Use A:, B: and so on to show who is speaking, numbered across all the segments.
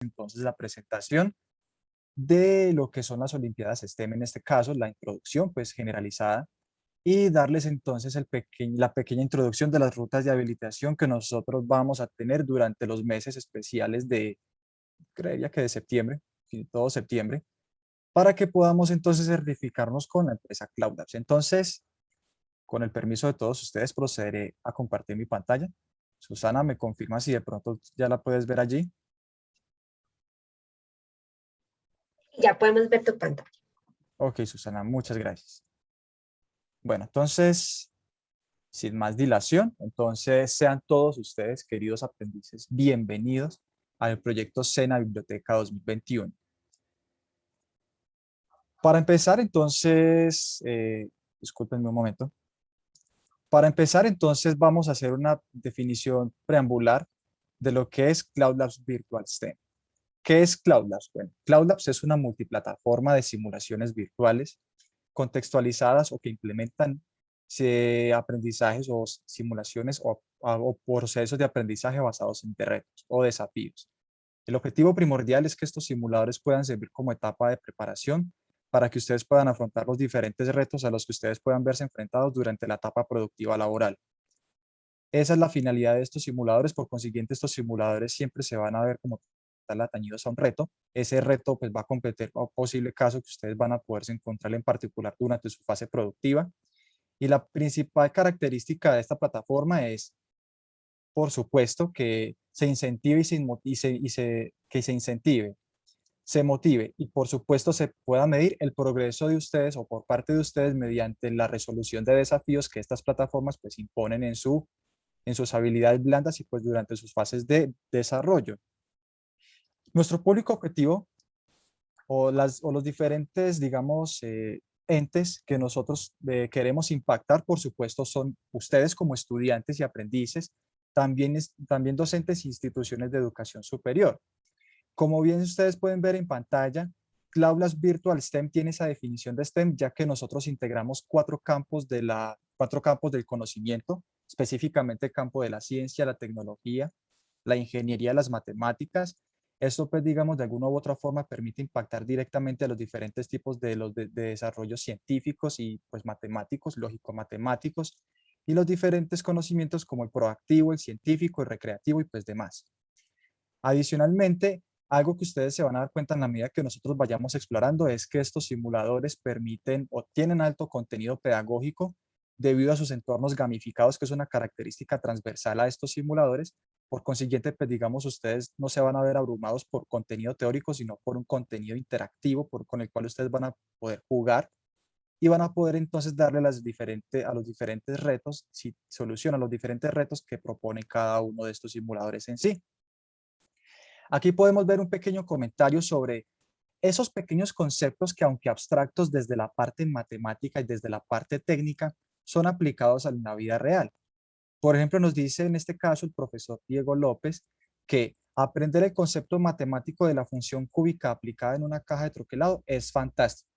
A: entonces la presentación de lo que son las Olimpiadas STEM, en este caso, la introducción pues generalizada, y darles entonces la pequeña introducción de las rutas de habilitación que nosotros vamos a tener durante los meses especiales de, creería que de septiembre, sí, todo septiembre, para que podamos entonces certificarnos con la empresa Cloud Labs. Entonces, con el permiso de todos ustedes, procederé a compartir mi pantalla. Susana, ¿me confirma si de pronto ya la puedes ver allí?
B: Ya podemos ver tu pantalla.
A: Ok, Susana, muchas gracias. Bueno, entonces, sin más dilación, entonces sean todos ustedes, queridos aprendices, bienvenidos al proyecto SENA Biblioteca 2021. Para empezar, entonces, discúlpenme un momento. Para empezar, entonces, vamos a hacer una definición preambular de lo que es Cloud Labs Virtual STEM. ¿Qué es Cloud Labs? Bueno, Cloud Labs es una multiplataforma de simulaciones virtuales contextualizadas o que implementan aprendizajes o simulaciones o procesos de aprendizaje basados en retos o desafíos. El objetivo primordial es que estos simuladores puedan servir como etapa de preparación para que ustedes puedan afrontar los diferentes retos a los que ustedes puedan verse enfrentados durante la etapa productiva laboral. Esa es la finalidad de estos simuladores, por consiguiente estos simuladores siempre se van a ver como tal atañidos a un reto. Ese reto pues va a competir a un posible caso que ustedes van a poderse encontrar en particular durante su fase productiva. Y la principal característica de esta plataforma es, por supuesto, que se incentive que se incentive, se motive y por supuesto se pueda medir el progreso de ustedes o por parte de ustedes mediante la resolución de desafíos que estas plataformas pues imponen en sus habilidades blandas y pues durante sus fases de desarrollo. Nuestro público objetivo o los diferentes, digamos, entes que nosotros queremos impactar, por supuesto, son ustedes como estudiantes y aprendices, también docentes e instituciones de educación superior. Como bien ustedes pueden ver en pantalla, Cloud Virtual STEM tiene esa definición de STEM, ya que nosotros integramos cuatro campos del conocimiento, específicamente el campo de la ciencia, la tecnología, la ingeniería, las matemáticas. Esto, pues, digamos, de alguna u otra forma permite impactar directamente a los diferentes tipos de desarrollos científicos y, pues, matemáticos, lógico-matemáticos, y los diferentes conocimientos como el proactivo, el científico, el recreativo y, pues, demás. Adicionalmente, algo que ustedes se van a dar cuenta en la medida que nosotros vayamos explorando es que estos simuladores permiten o tienen alto contenido pedagógico debido a sus entornos gamificados, que es una característica transversal a estos simuladores. Por consiguiente, pues digamos, ustedes no se van a ver abrumados por contenido teórico, sino por un contenido interactivo con el cual ustedes van a poder jugar y van a poder entonces darle a los diferentes retos, si solucionan los diferentes retos que propone cada uno de estos simuladores en sí. Aquí podemos ver un pequeño comentario sobre esos pequeños conceptos que, aunque abstractos desde la parte matemática y desde la parte técnica, son aplicados a la vida real. Por ejemplo, nos dice en este caso el profesor Diego López que aprender el concepto matemático de la función cúbica aplicada en una caja de troquelado es fantástico.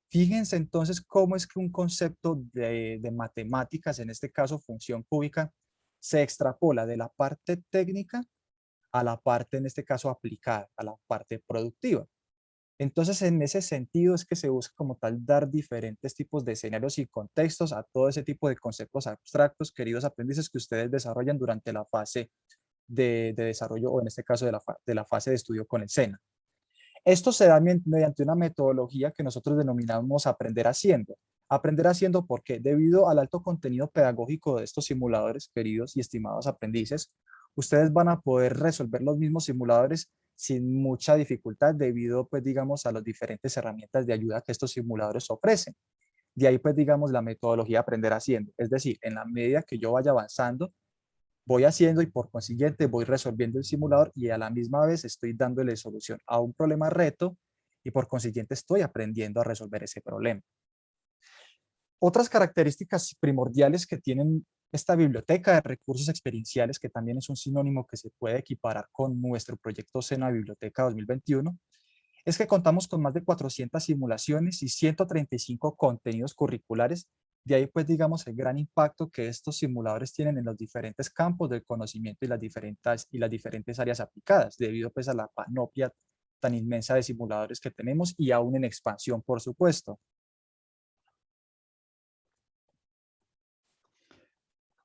A: Fíjense entonces cómo es que un concepto de matemáticas, en este caso función cúbica, se extrapola de la parte técnica a la parte, en este caso, aplicada, a la parte productiva. Entonces, en ese sentido es que se busca como tal dar diferentes tipos de escenarios y contextos a todo ese tipo de conceptos abstractos, queridos aprendices, que ustedes desarrollan durante la fase de desarrollo o en este caso de la fase de estudio con el SENA. Esto se da mediante una metodología que nosotros denominamos aprender haciendo. Aprender haciendo porque debido al alto contenido pedagógico de estos simuladores, queridos y estimados aprendices, ustedes van a poder resolver los mismos simuladores sin mucha dificultad debido, pues, digamos, a las diferentes herramientas de ayuda que estos simuladores ofrecen. De ahí, pues, digamos, la metodología aprender haciendo. Es decir, en la medida que yo vaya avanzando, voy haciendo y por consiguiente voy resolviendo el simulador y a la misma vez estoy dándole solución a un problema reto y por consiguiente estoy aprendiendo a resolver ese problema. Otras características primordiales que tienen esta biblioteca de recursos experienciales, que también es un sinónimo que se puede equiparar con nuestro proyecto SENA Biblioteca 2021, es que contamos con más de 400 simulaciones y 135 contenidos curriculares De ahí, pues, digamos, el gran impacto que estos simuladores tienen en los diferentes campos del conocimiento y las diferentes áreas aplicadas, debido, pues, a la panoplia tan inmensa de simuladores que tenemos y aún en expansión, por supuesto.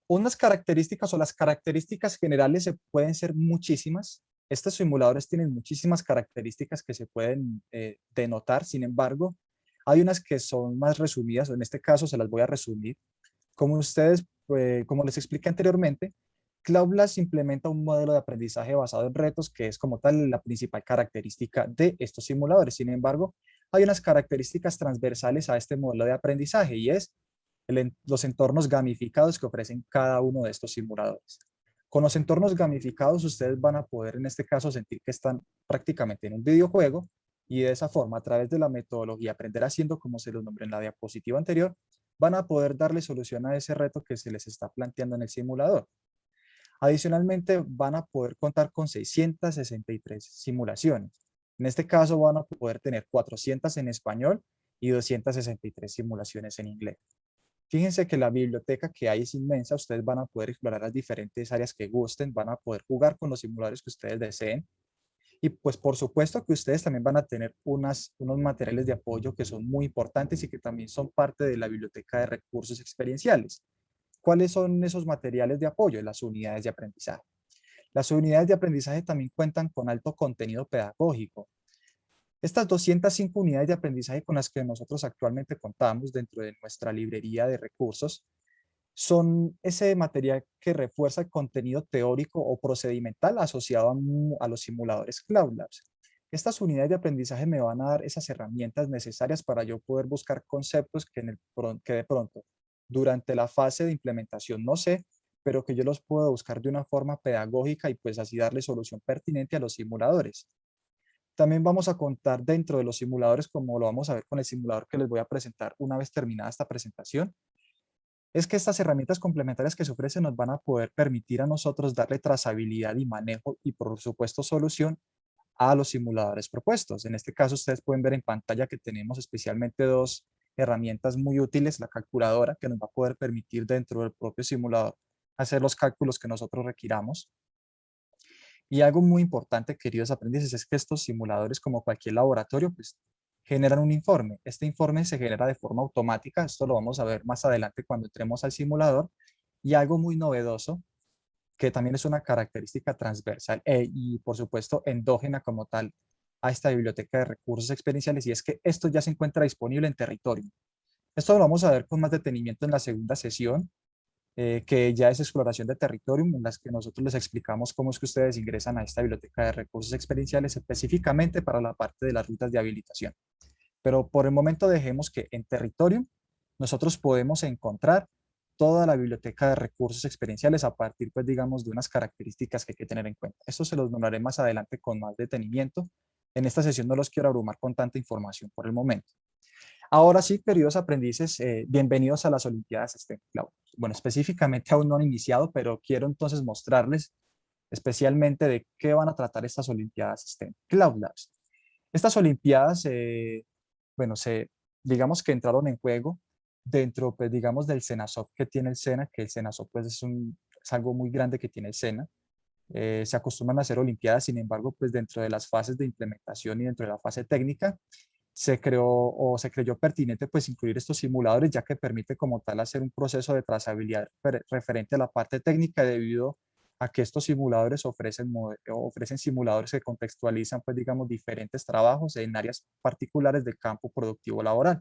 A: Unas características o las características generales se pueden ser muchísimas. Estos simuladores tienen muchísimas características que se pueden denotar, sin embargo, hay unas que son más resumidas, o en este caso se las voy a resumir. Como ustedes, como les expliqué anteriormente, Cloudblast implementa un modelo de aprendizaje basado en retos, que es como tal la principal característica de estos simuladores. Sin embargo, hay unas características transversales a este modelo de aprendizaje y es los entornos gamificados que ofrecen cada uno de estos simuladores. Con los entornos gamificados, ustedes van a poder, en este caso, sentir que están prácticamente en un videojuego y de esa forma, a través de la metodología Aprender Haciendo, como se los nombré en la diapositiva anterior, van a poder darle solución a ese reto que se les está planteando en el simulador. Adicionalmente, van a poder contar con 663 simulaciones. En este caso, van a poder tener 400 en español y 263 simulaciones en inglés. Fíjense que la biblioteca que hay es inmensa, ustedes van a poder explorar las diferentes áreas que gusten, van a poder jugar con los simuladores que ustedes deseen. Y pues por supuesto que ustedes también van a tener unos materiales de apoyo que son muy importantes y que también son parte de la biblioteca de recursos experienciales. ¿Cuáles son esos materiales de apoyo? Las unidades de aprendizaje. Las unidades de aprendizaje también cuentan con alto contenido pedagógico. Estas 205 unidades de aprendizaje con las que nosotros actualmente contamos dentro de nuestra librería de recursos son ese material que refuerza el contenido teórico o procedimental asociado a los simuladores Cloud Labs. Estas unidades de aprendizaje me van a dar esas herramientas necesarias para yo poder buscar conceptos que de pronto durante la fase de implementación no sé, pero que yo los puedo buscar de una forma pedagógica y pues así darle solución pertinente a los simuladores. También vamos a contar dentro de los simuladores, como lo vamos a ver con el simulador que les voy a presentar una vez terminada esta presentación, es que estas herramientas complementarias que se ofrecen nos van a poder permitir a nosotros darle trazabilidad y manejo y por supuesto solución a los simuladores propuestos. En este caso ustedes pueden ver en pantalla que tenemos especialmente dos herramientas muy útiles, la calculadora que nos va a poder permitir dentro del propio simulador hacer los cálculos que nosotros requiramos. Y algo muy importante, queridos aprendices, es que estos simuladores, como cualquier laboratorio, pues generan un informe. Este informe se genera de forma automática, esto lo vamos a ver más adelante cuando entremos al simulador, y algo muy novedoso, que también es una característica transversal y por supuesto endógena como tal a esta biblioteca de recursos experienciales, y es que esto ya se encuentra disponible en territorio. Esto lo vamos a ver con más detenimiento en la segunda sesión, que ya es exploración de territorio, en las que nosotros les explicamos cómo es que ustedes ingresan a esta biblioteca de recursos experienciales específicamente para la parte de las rutas de habilitación. Pero por el momento dejemos que en territorio nosotros podemos encontrar toda la biblioteca de recursos experienciales a partir, pues digamos, de unas características que hay que tener en cuenta. Esto se los nombraré más adelante con más detenimiento. En esta sesión no los quiero abrumar con tanta información por el momento. Ahora sí, queridos aprendices, bienvenidos a las Olimpiadas STEM Cloud. Bueno, específicamente aún no han iniciado, pero quiero entonces mostrarles especialmente de qué van a tratar estas Olimpiadas STEM Cloud Labs. Estas Olimpiadas, bueno, digamos que entraron en juego dentro, pues digamos, del CENASOP que tiene el SENA, que el CENASOP pues es algo muy grande que tiene el SENA. Se acostumbran a hacer Olimpiadas, sin embargo, pues dentro de las fases de implementación y dentro de la fase técnica, se creyó pertinente pues incluir estos simuladores, ya que permite como tal hacer un proceso de trazabilidad referente a la parte técnica, debido a que estos simuladores ofrecen simuladores que contextualizan pues digamos diferentes trabajos en áreas particulares del campo productivo laboral.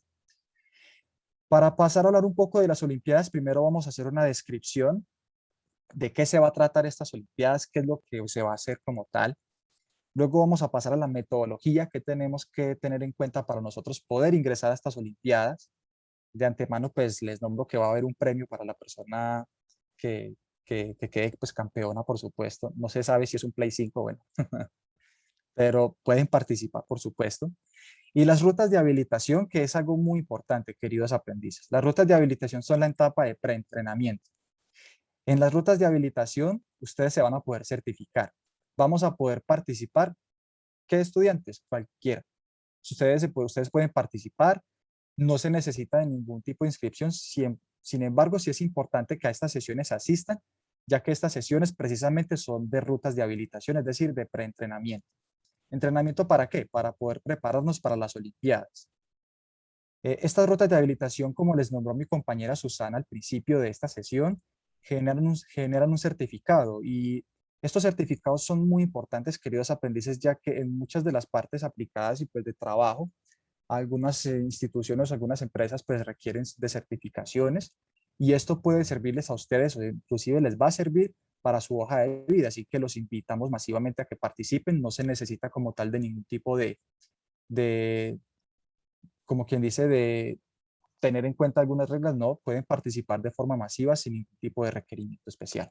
A: Para pasar a hablar un poco de las Olimpiadas, primero vamos a hacer una descripción de qué se va a tratar estas Olimpiadas, qué es lo que se va a hacer como tal. Luego vamos a pasar a la metodología que tenemos que tener en cuenta para nosotros poder ingresar a estas Olimpiadas. De antemano, pues les nombro que va a haber un premio para la persona que, que quede pues, campeona, por supuesto. No se sabe si es un Play 5, bueno, pero pueden participar, por supuesto. Y las rutas de habilitación, que es algo muy importante, queridos aprendices. Las rutas de habilitación son la etapa de preentrenamiento. En las rutas de habilitación, ustedes se van a poder certificar. Vamos a poder participar. ¿Qué estudiantes? Cualquiera. Ustedes pueden participar, no se necesita de ningún tipo de inscripción, Sin embargo, sí es importante que a estas sesiones asistan, ya que estas sesiones precisamente son de rutas de habilitación, es decir, de preentrenamiento. ¿Entrenamiento para qué? Para poder prepararnos para las Olimpiadas. Estas rutas de habilitación, como les nombró mi compañera Susana al principio de esta sesión, generan un certificado, y estos certificados son muy importantes, queridos aprendices, ya que en muchas de las partes aplicadas y pues de trabajo, algunas instituciones, algunas empresas pues requieren de certificaciones, y esto puede servirles a ustedes, o inclusive les va a servir para su hoja de vida, así que los invitamos masivamente a que participen. No se necesita como tal de ningún tipo de como quien dice, de tener en cuenta algunas reglas. No, pueden participar de forma masiva sin ningún tipo de requerimiento especial.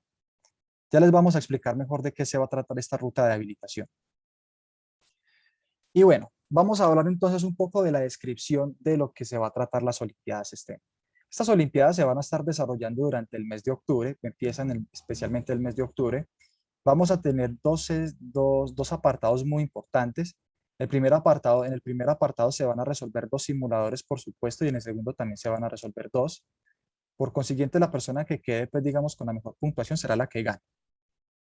A: Ya les vamos a explicar mejor de qué se va a tratar esta ruta de habilitación. Y bueno, vamos a hablar entonces un poco de la descripción de lo que se va a tratar las Olimpiadas STEM. Estas Olimpiadas se van a estar desarrollando durante el mes de octubre, empiezan especialmente el mes de octubre. Vamos a tener dos apartados muy importantes. En el primer apartado se van a resolver dos simuladores, por supuesto, y en el segundo también se van a resolver dos. Por consiguiente, la persona que quede, pues, digamos, con la mejor puntuación será la que gane,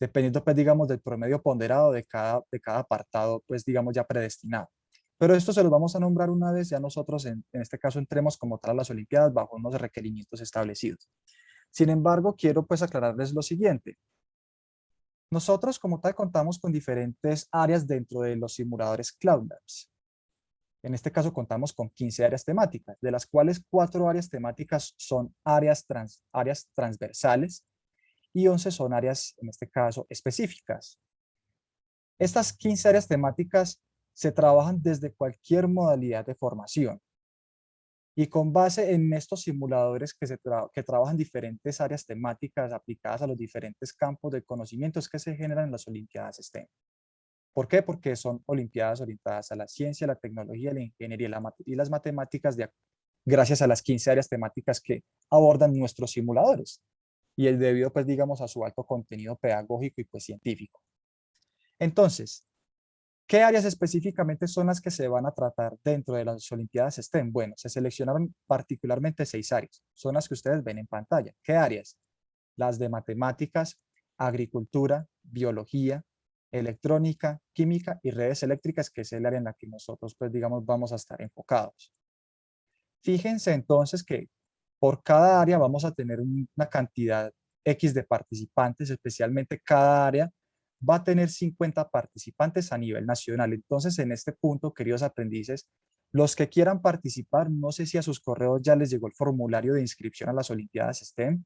A: dependiendo, pues, digamos, del promedio ponderado de cada apartado, pues, digamos, ya predestinado. Pero esto se los vamos a nombrar una vez ya nosotros, en este caso, entremos como tal a las Olimpiadas bajo unos requerimientos establecidos. Sin embargo, quiero, pues, aclararles lo siguiente. Nosotros, como tal, contamos con diferentes áreas dentro de los simuladores Cloud Labs. En este caso, contamos con 15 áreas temáticas, de las cuales 4 áreas temáticas son áreas transversales y 11 son áreas, en este caso, específicas. Estas 15 áreas temáticas se trabajan desde cualquier modalidad de formación. Y con base en estos simuladores que trabajan diferentes áreas temáticas aplicadas a los diferentes campos de conocimientos que se generan en las Olimpiadas STEM. ¿Por qué? Porque son Olimpiadas orientadas a la ciencia, la tecnología, la ingeniería y las matemáticas, gracias a las 15 áreas temáticas que abordan nuestros simuladores. Y el debido, pues, digamos, a su alto contenido pedagógico y pues científico. Entonces, ¿qué áreas específicamente son las que se van a tratar dentro de las Olimpiadas STEM? Bueno, se seleccionaron particularmente 6 áreas. Son las que ustedes ven en pantalla. ¿Qué áreas? Las de matemáticas, agricultura, biología, electrónica, química y redes eléctricas, que es el área en la que nosotros, pues, digamos, vamos a estar enfocados. Fíjense entonces que por cada área vamos a tener una cantidad X de participantes, especialmente cada área va a tener 50 participantes a nivel nacional. Entonces, en este punto, queridos aprendices, los que quieran participar, no sé si a sus correos ya les llegó el formulario de inscripción a las Olimpiadas STEM.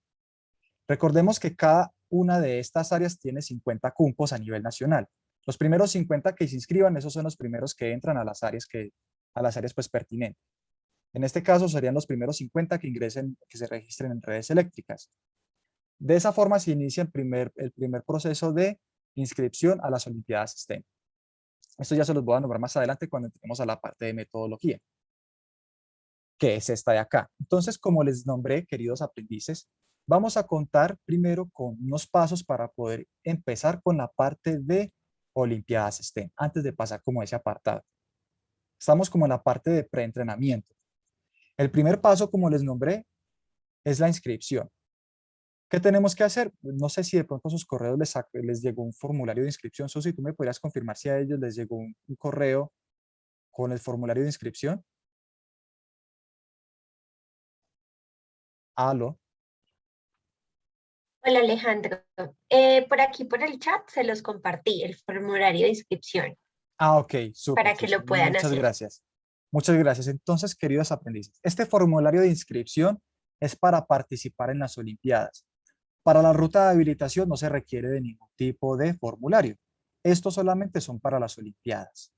A: Recordemos que cada una de estas áreas tiene 50 cupos a nivel nacional. Los primeros 50 que se inscriban, esos son los primeros que entran a las áreas pues pertinentes. En este caso serían los primeros 50 que ingresen, que se registren en redes eléctricas. De esa forma se inicia el primer proceso de inscripción a las Olimpiadas STEM. Esto ya se los voy a nombrar más adelante cuando entremos a la parte de metodología, que es esta de acá. Entonces, como les nombré, queridos aprendices, vamos a contar primero con unos pasos para poder empezar con la parte de Olimpiadas STEM, antes de pasar como ese apartado. Estamos como en la parte de preentrenamiento. El primer paso, como les nombré, es la inscripción. ¿Qué tenemos que hacer? No sé si de pronto a sus correos les llegó un formulario de inscripción. Susi, ¿tú me podrías confirmar si a ellos les llegó un correo con el formulario de inscripción? Aló.
B: Hola Alejandro. Por aquí por el chat se los compartí, el formulario de inscripción,
A: Ah, ok, súper,
B: para que
A: Susi.
B: lo puedan
A: Muchas
B: hacer.
A: gracias. Muchas gracias. Entonces, queridos aprendices, este formulario de inscripción es para participar en las Olimpiadas. Para la ruta de habilitación no se requiere de ningún tipo de formulario. Estos solamente son para las Olimpiadas.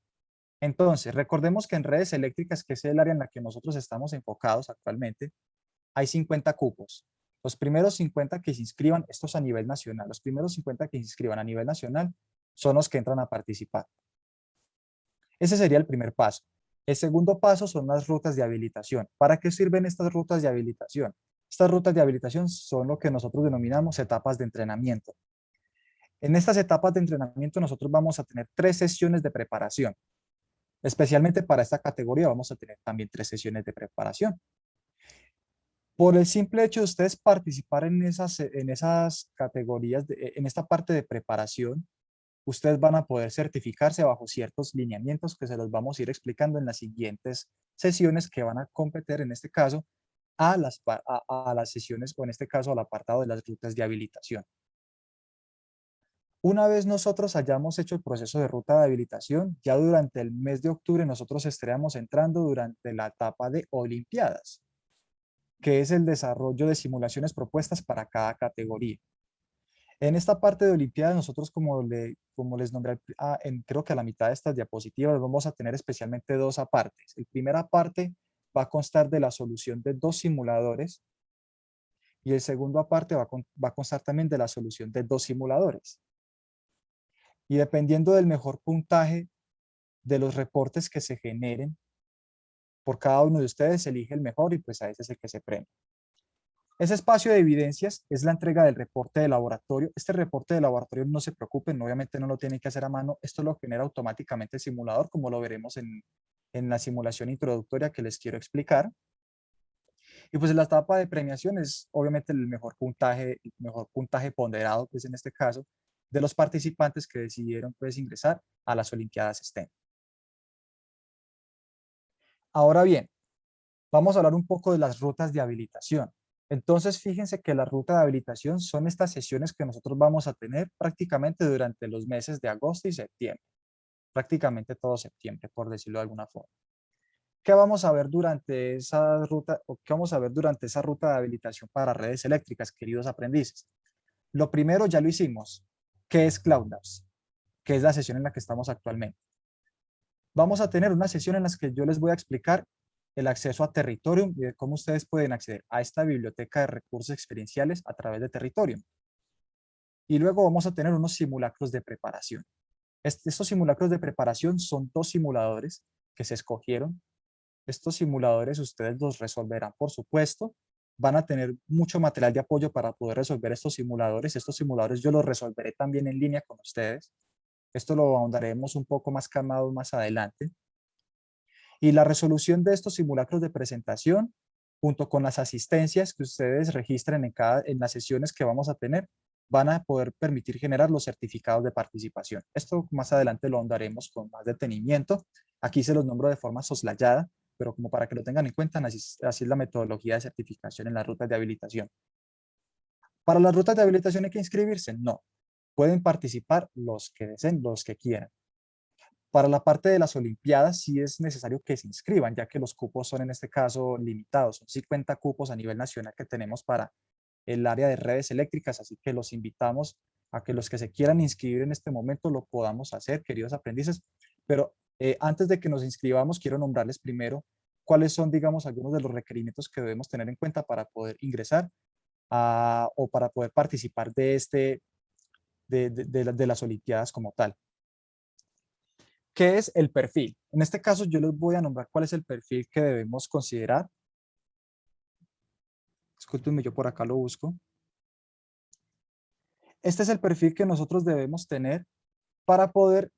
A: Entonces, recordemos que en redes eléctricas, que es el área en la que nosotros estamos enfocados actualmente, hay 50 cupos. Los primeros 50 que se inscriban, esto es a nivel nacional, los primeros 50 que se inscriban a nivel nacional son los que entran a participar. Ese sería el primer paso. El segundo paso son las rutas de habilitación. ¿Para qué sirven estas rutas de habilitación? Estas rutas de habilitación son lo que nosotros denominamos etapas de entrenamiento. En estas etapas de entrenamiento nosotros vamos a tener 3 sesiones de preparación. Especialmente para esta categoría vamos a tener también 3 sesiones de preparación. Por el simple hecho de ustedes participar en esas categorías, en esta parte de preparación, ustedes van a poder certificarse bajo ciertos lineamientos que se los vamos a ir explicando en las siguientes sesiones que van a competir, en este caso, a las sesiones, o en este caso al apartado de las rutas de habilitación. Una vez nosotros hayamos hecho el proceso de ruta de habilitación, ya durante el mes de octubre nosotros estaríamos entrando durante la etapa de Olimpiadas, que es el desarrollo de simulaciones propuestas para cada categoría. En esta parte de Olimpiadas, nosotros como les nombré creo que a la mitad de estas diapositivas, vamos a tener especialmente dos apartes. La primera parte va a constar de la solución de dos simuladores y el segundo aparte va a constar también de la solución de dos simuladores. Y dependiendo del mejor puntaje de los reportes que se generen, por cada uno de ustedes se elige el mejor y pues a ese es el que se premia. Ese espacio de evidencias es la entrega del reporte de laboratorio. Este reporte de laboratorio no se preocupen, obviamente no lo tienen que hacer a mano. Esto lo genera automáticamente el simulador, como lo veremos en la simulación introductoria que les quiero explicar. Y pues la etapa de premiación es obviamente el mejor puntaje ponderado, pues en este caso, de los participantes que decidieron pues ingresar a las Olimpiadas STEM. Ahora bien, vamos a hablar un poco de las rutas de habilitación. Entonces, fíjense que la ruta de habilitación son estas sesiones que nosotros vamos a tener prácticamente durante los meses de agosto y septiembre. Prácticamente todo septiembre, por decirlo de alguna forma. ¿Qué vamos a ver durante esa ruta, o qué vamos a ver durante esa ruta de habilitación para redes eléctricas, queridos aprendices? Lo primero ya lo hicimos. ¿Qué es Cloud Labs? Que es la sesión en la que estamos actualmente. Vamos a tener una sesión en la que yo les voy a explicar el acceso a Territorium y de cómo ustedes pueden acceder a esta biblioteca de recursos experienciales a través de Territorium. Y luego vamos a tener unos simulacros de preparación. Estos simulacros de preparación son dos simuladores que se escogieron. Estos simuladores ustedes los resolverán, por supuesto. Van a tener mucho material de apoyo para poder resolver estos simuladores. Estos simuladores yo los resolveré también en línea con ustedes. Esto lo ahondaremos un poco más calmado más adelante. Y la resolución de estos simulacros de presentación, junto con las asistencias que ustedes registren en las sesiones que vamos a tener, van a poder permitir generar los certificados de participación. Esto más adelante lo ahondaremos con más detenimiento. Aquí se los nombro de forma soslayada, pero como para que lo tengan en cuenta, así es la metodología de certificación en las rutas de habilitación. ¿Para las rutas de habilitación hay que inscribirse? No. Pueden participar los que deseen, los que quieran. Para la parte de las Olimpiadas sí es necesario que se inscriban, ya que los cupos son en este caso limitados. Son 50 cupos a nivel nacional que tenemos para el área de redes eléctricas, así que los invitamos a que los que se quieran inscribir en este momento lo podamos hacer, queridos aprendices. Pero antes de que nos inscribamos, quiero nombrarles primero cuáles son, digamos, algunos de los requerimientos que debemos tener en cuenta para poder ingresar o para poder participar de las Olimpiadas como tal. ¿Qué es el perfil? En este caso yo les voy a nombrar cuál es el perfil que debemos considerar. Discúlpenme, yo por acá lo busco. Este es el perfil que nosotros debemos tener para poder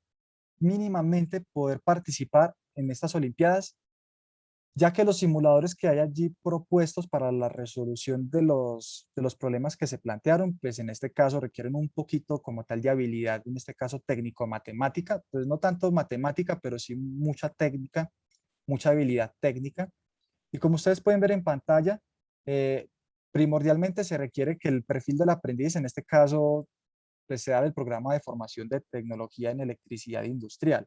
A: mínimamente poder participar en estas Olimpiadas, ya que los simuladores que hay allí propuestos para la resolución de los problemas que se plantearon, pues en este caso requieren un poquito como tal de habilidad, en este caso técnico-matemática, pues no tanto matemática, pero sí mucha técnica, mucha habilidad técnica. Y como ustedes pueden ver en pantalla, eh, primordialmente se requiere que el perfil del aprendiz, en este caso, pues sea del programa de formación de tecnología en electricidad industrial.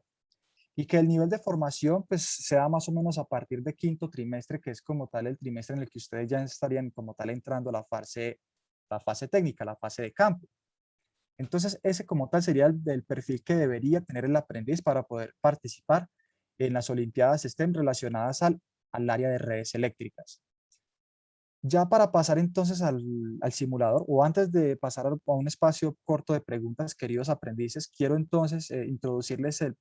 A: Y que el nivel de formación pues sea más o menos a partir de quinto trimestre, que es como tal el trimestre en el que ustedes ya estarían como tal entrando a la fase técnica, la fase de campo. Entonces ese como tal sería el perfil que debería tener el aprendiz para poder participar en las Olimpiadas STEM relacionadas al área de redes eléctricas. Ya para pasar entonces al simulador, o antes de pasar a un espacio corto de preguntas, queridos aprendices, quiero entonces introducirles el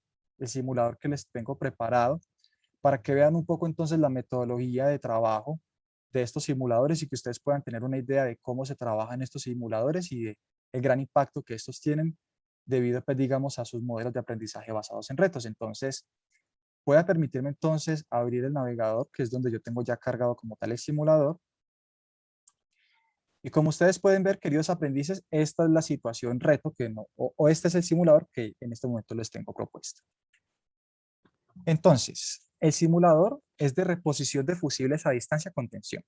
A: simulador que les tengo preparado para que vean un poco entonces la metodología de trabajo de estos simuladores y que ustedes puedan tener una idea de cómo se trabajan estos simuladores y de el gran impacto que estos tienen debido, pues, digamos, a sus modelos de aprendizaje basados en retos. Entonces, voy a permitirme entonces abrir el navegador, que es donde yo tengo ya cargado como tal el simulador, Y como ustedes pueden ver, queridos aprendices, esta es la situación reto que no, o este es el simulador que en este momento les tengo propuesto. Entonces, el simulador es de reposición de fusibles a distancia con tensión.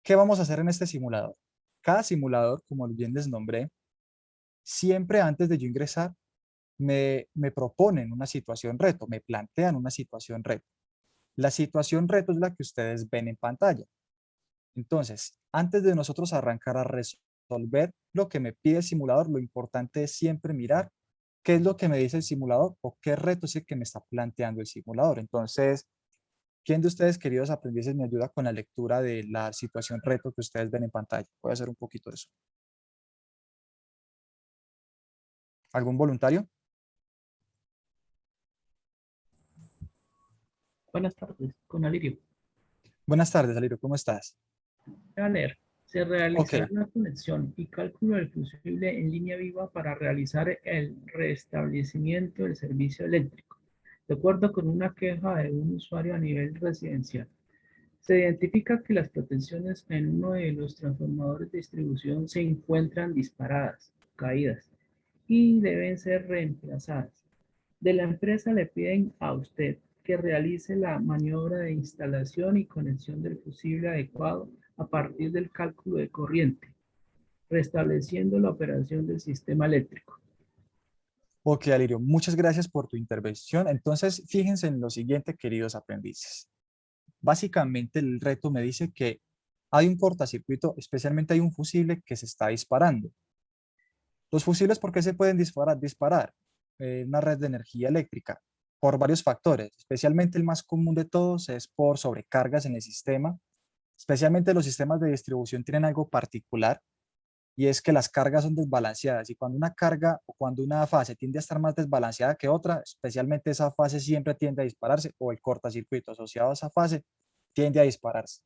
A: ¿Qué vamos a hacer en este simulador? Cada simulador, como bien les nombré, siempre antes de yo ingresar, me proponen una situación reto, me plantean una situación reto. La situación reto es la que ustedes ven en pantalla. Entonces, antes de nosotros arrancar a resolver lo que me pide el simulador, lo importante es siempre mirar qué es lo que me dice el simulador o qué reto es el que me está planteando el simulador. Entonces, ¿quién de ustedes, queridos aprendices, me ayuda con la lectura de la situación reto que ustedes ven en pantalla? Voy a hacer un poquito de eso. ¿Algún voluntario?
C: Buenas tardes, con Alirio.
A: Buenas tardes, Alirio, ¿cómo estás?
C: A leer. Se
A: Ok,
C: realizará una conexión y cálculo del fusible en línea viva para realizar el restablecimiento del servicio eléctrico, de acuerdo con una queja de un usuario a nivel residencial. Se identifica que las potencias en uno de los transformadores de distribución se encuentran disparadas, caídas, y deben ser reemplazadas. De la empresa le piden a usted que realice la maniobra de instalación y conexión del fusible adecuado a partir del cálculo de corriente, restableciendo la operación del sistema eléctrico.
A: ok, Alirio, muchas gracias por tu intervención. Entonces, fíjense en lo siguiente, queridos aprendices. Básicamente, el reto me dice que hay un cortacircuito, especialmente hay un fusible que se está disparando. Los fusibles, ¿por qué se pueden disparar? Una red de energía eléctrica, por varios factores. Especialmente el más común de todos es por sobrecargas en el sistema. Especialmente los sistemas de distribución tienen algo particular, y es que las cargas son desbalanceadas, y cuando una carga o cuando una fase tiende a estar más desbalanceada que otra, especialmente esa fase siempre tiende a dispararse, o el cortacircuito asociado a esa fase tiende a dispararse.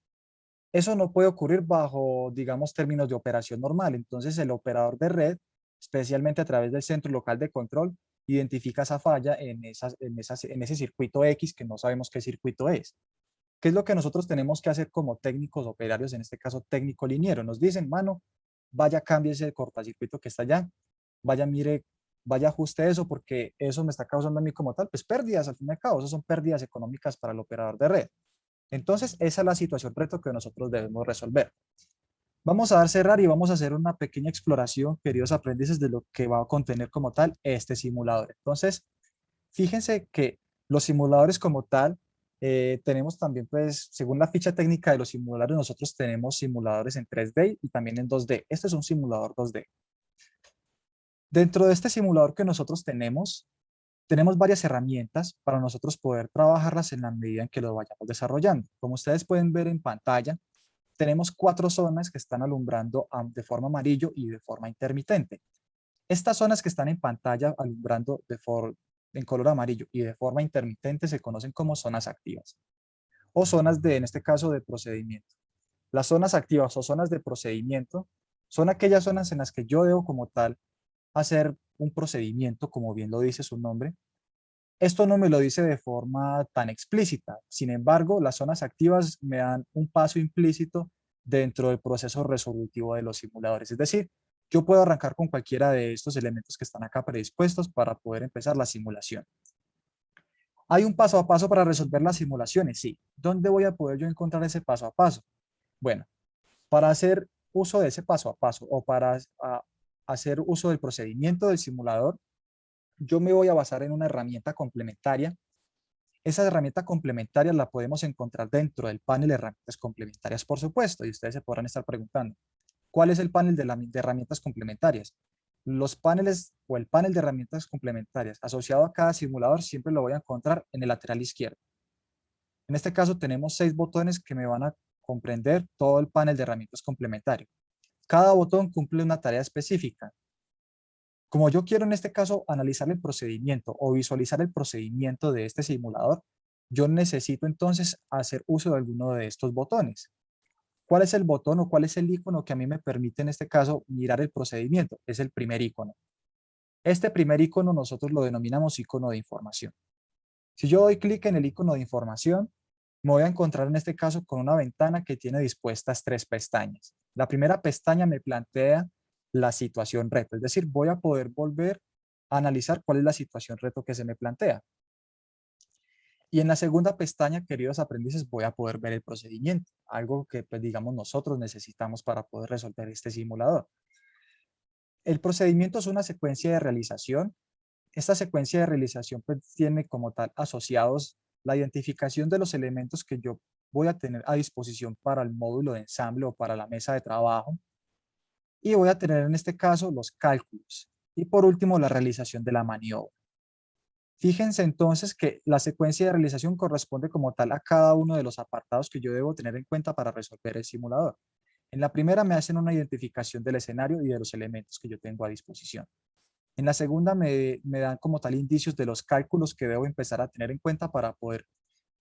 A: Eso no puede ocurrir bajo, digamos, términos de operación normal. Entonces, el operador de red, especialmente a través del centro local de control, identifica esa falla en ese circuito X que no sabemos qué circuito es. ¿Qué es lo que nosotros tenemos que hacer como técnicos operarios, en este caso técnico liniero? Nos dicen, mano, vaya, cambie ese cortacircuito que está allá, vaya, mire, vaya, ajuste eso, porque eso me está causando a mí como tal, pues pérdidas, al fin y al cabo, eso son pérdidas económicas para el operador de red. Entonces, esa es la situación reto que nosotros debemos resolver. Vamos a dar cerrar y vamos a hacer una pequeña exploración, queridos aprendices, de lo que va a contener como tal este simulador. Entonces, fíjense que los simuladores como tal, tenemos también, pues, según la ficha técnica de los simuladores, nosotros tenemos simuladores en 3D y también en 2D. Este es un simulador 2D. Dentro de este simulador que nosotros tenemos varias herramientas para nosotros poder trabajarlas en la medida en que lo vayamos desarrollando. Como ustedes pueden ver en pantalla, tenemos 4 zonas que están alumbrando de forma amarillo y de forma intermitente. Estas zonas que están en pantalla alumbrando en color amarillo y de forma intermitente se conocen como zonas activas o zonas de, en este caso, de procedimiento. Las zonas activas o zonas de procedimiento son aquellas zonas en las que yo debo como tal hacer un procedimiento, como bien lo dice su nombre. Esto no me lo dice de forma tan explícita. Sin embargo, las zonas activas me dan un paso implícito dentro del proceso resolutivo de los simuladores. Es decir, yo puedo arrancar con cualquiera de estos elementos que están acá predispuestos para poder empezar la simulación. ¿Hay un paso a paso para resolver las simulaciones? Sí. ¿Dónde voy a poder yo encontrar ese paso a paso? Bueno, para hacer uso de ese paso a paso o para hacer uso del procedimiento del simulador, yo me voy a basar en una herramienta complementaria. Esa herramienta complementaria la podemos encontrar dentro del panel de herramientas complementarias, por supuesto, y ustedes se podrán estar preguntando, ¿cuál es el panel de herramientas complementarias? Los paneles o el panel de herramientas complementarias asociado a cada simulador siempre lo voy a encontrar en el lateral izquierdo. En este caso tenemos 6 botones que me van a comprender todo el panel de herramientas complementarias. Cada botón cumple una tarea específica. Como yo quiero en este caso analizar el procedimiento o visualizar el procedimiento de este simulador, yo necesito entonces hacer uso de alguno de estos botones. ¿Cuál es el botón o cuál es el icono que a mí me permite en este caso mirar el procedimiento? Es el primer icono. Este primer icono nosotros lo denominamos icono de información. Si yo doy clic en el icono de información, me voy a encontrar en este caso con una ventana que tiene dispuestas 3 pestañas. La primera pestaña me plantea la situación reto, es decir, voy a poder volver a analizar cuál es la situación reto que se me plantea. Y en la segunda pestaña, queridos aprendices, voy a poder ver el procedimiento, algo que, pues, digamos, nosotros necesitamos para poder resolver este simulador. El procedimiento es una secuencia de realización. Esta secuencia de realización, pues, tiene como tal asociados la identificación de los elementos que yo voy a tener a disposición para el módulo de ensamble o para la mesa de trabajo. Y voy a tener en este caso los cálculos. Y por último, la realización de la maniobra. Fíjense entonces que la secuencia de realización corresponde como tal a cada uno de los apartados que yo debo tener en cuenta para resolver el simulador. En la primera me hacen una identificación del escenario y de los elementos que yo tengo a disposición. En la segunda me dan como tal indicios de los cálculos que debo empezar a tener en cuenta para poder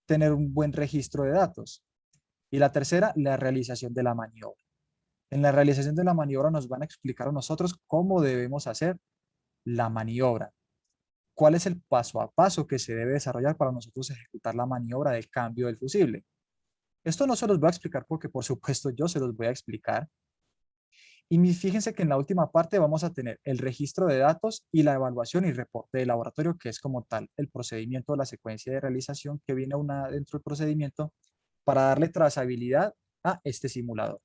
A: tener un buen registro de datos. Y la tercera, la realización de la maniobra. En la realización de la maniobra nos van a explicar a nosotros cómo debemos hacer la maniobra. ¿Cuál es el paso a paso que se debe desarrollar para nosotros ejecutar la maniobra del cambio del fusible? Esto no se los voy a explicar porque, por supuesto, yo se los voy a explicar. Y fíjense que en la última parte vamos a tener el registro de datos y la evaluación y reporte de laboratorio, que es como tal el procedimiento, la secuencia de realización que viene dentro del procedimiento para darle trazabilidad a este simulador.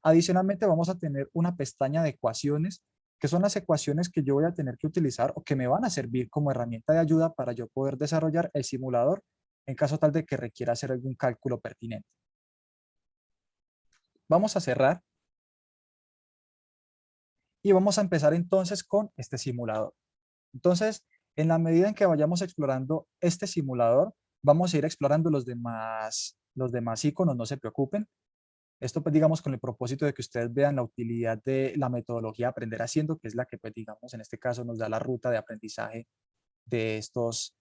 A: Adicionalmente vamos a tener una pestaña de ecuaciones, que son las ecuaciones que yo voy a tener que utilizar o que me van a servir como herramienta de ayuda para yo poder desarrollar el simulador en caso tal de que requiera hacer algún cálculo pertinente. Vamos a cerrar y vamos a empezar entonces con este simulador. Entonces, en la medida en que vayamos explorando este simulador, vamos a ir explorando los demás iconos, no se preocupen. Esto, pues, digamos, con el propósito de que ustedes vean la utilidad de la metodología Aprender Haciendo, que es la que, pues, digamos, en este caso nos da la ruta de aprendizaje de estos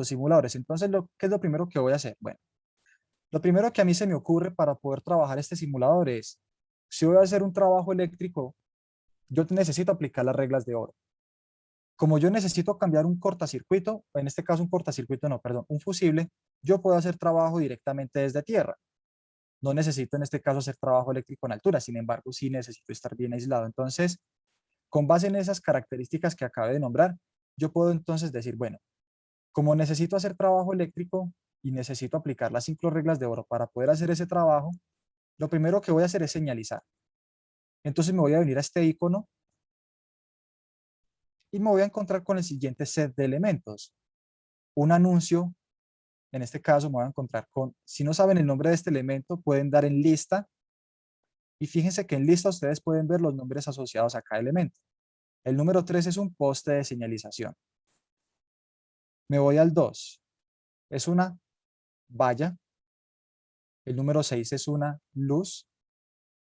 A: simuladores. Entonces, ¿qué es lo primero que voy a hacer? Bueno, lo primero que a mí se me ocurre para poder trabajar este simulador es, si voy a hacer un trabajo eléctrico, yo necesito aplicar las reglas de oro. Como yo necesito cambiar un cortacircuito, en este caso un cortacircuito no, perdón, un fusible, yo puedo hacer trabajo directamente desde tierra. No necesito en este caso hacer trabajo eléctrico en altura, sin embargo, sí necesito estar bien aislado. Entonces, con base en esas características que acabé de nombrar, yo puedo entonces decir, bueno, como necesito hacer trabajo eléctrico y necesito aplicar las 5 reglas de oro para poder hacer ese trabajo, lo primero que voy a hacer es señalizar. Entonces me voy a venir a este icono y me voy a encontrar con el siguiente set de elementos. Un anuncio, en este caso me voy a encontrar con, si no saben el nombre de este elemento, pueden dar en lista. Y fíjense que en lista ustedes pueden ver los nombres asociados a cada elemento. El número 3 es un poste de señalización. Me voy al 2. Es una valla. El número 6 es una luz.